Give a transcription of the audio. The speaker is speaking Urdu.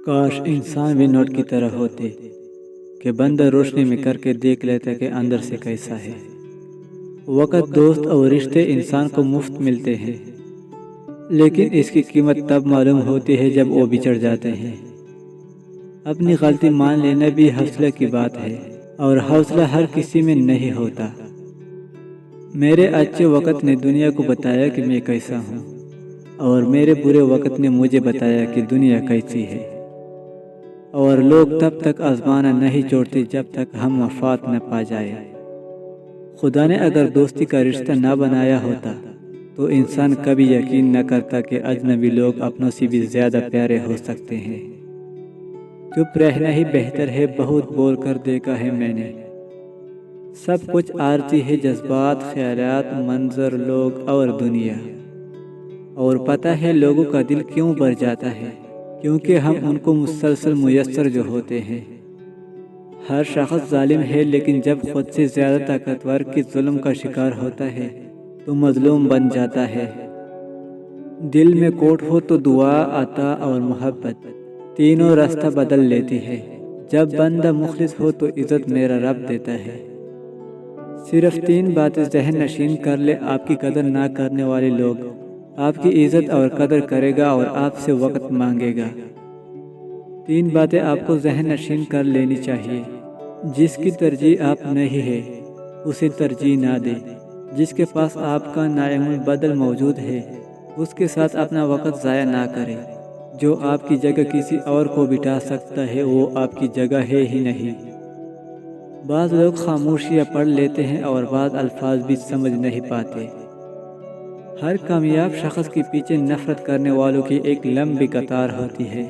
کاش انسان بھی نوٹ کی طرح ہوتے کہ بندہ روشنی میں کر کے دیکھ لیتا کہ اندر سے کیسا ہے۔ وقت، دوست اور رشتے انسان کو مفت ملتے ہیں، لیکن اس کی قیمت تب معلوم ہوتی ہے جب وہ بچڑ جاتے ہیں۔ اپنی غلطی مان لینا بھی حوصلے کی بات ہے، اور حوصلہ ہر کسی میں نہیں ہوتا۔ میرے اچھے وقت نے دنیا کو بتایا کہ میں کیسا ہوں، اور میرے برے وقت نے مجھے بتایا کہ دنیا کیسی ہے۔ اور لوگ تب تک آزمانا نہیں چھوڑتے جب تک ہم وفات نہ پا جائے۔ خدا نے اگر دوستی کا رشتہ نہ بنایا ہوتا تو انسان کبھی یقین نہ کرتا کہ اجنبی لوگ اپنوں سے بھی زیادہ پیارے ہو سکتے ہیں۔ چپ رہنا ہی بہتر ہے، بہت بول کر دیکھا ہے میں نے۔ سب کچھ عارضی ہے، جذبات، خیالات، منظر، لوگ اور دنیا۔ اور پتہ ہے لوگوں کا دل کیوں بھر جاتا ہے؟ کیونکہ ہم ان کو مسلسل میسر جو ہوتے ہیں۔ ہر شخص ظالم ہے، لیکن جب خود سے زیادہ طاقتور کے ظلم کا شکار ہوتا ہے تو مظلوم بن جاتا ہے۔ دل میں کوٹ ہو تو دعا، عطا اور محبت تینوں راستہ بدل لیتی ہے۔ جب بندہ مخلص ہو تو عزت میرا رب دیتا ہے۔ صرف 3 باتیں ذہن نشین کر لے، آپ کی قدر نہ کرنے والے لوگ آپ کی عزت اور قدر کرے گا اور آپ سے وقت مانگے گا۔ 3 باتیں آپ کو ذہن نشین کر لینی چاہیے۔ جس کی ترجیح آپ نہیں ہے اسے ترجیح نہ دے۔ جس کے پاس آپ کا نعیم البدل موجود ہے اس کے ساتھ اپنا وقت ضائع نہ کرے۔ جو آپ کی جگہ کسی اور کو بٹھا سکتا ہے وہ آپ کی جگہ ہے ہی نہیں۔ بعض لوگ خاموشیاں پڑھ لیتے ہیں اور بعض الفاظ بھی سمجھ نہیں پاتے۔ ہر کامیاب شخص کے پیچھے نفرت کرنے والوں کی ایک لمبی قطار ہوتی ہے۔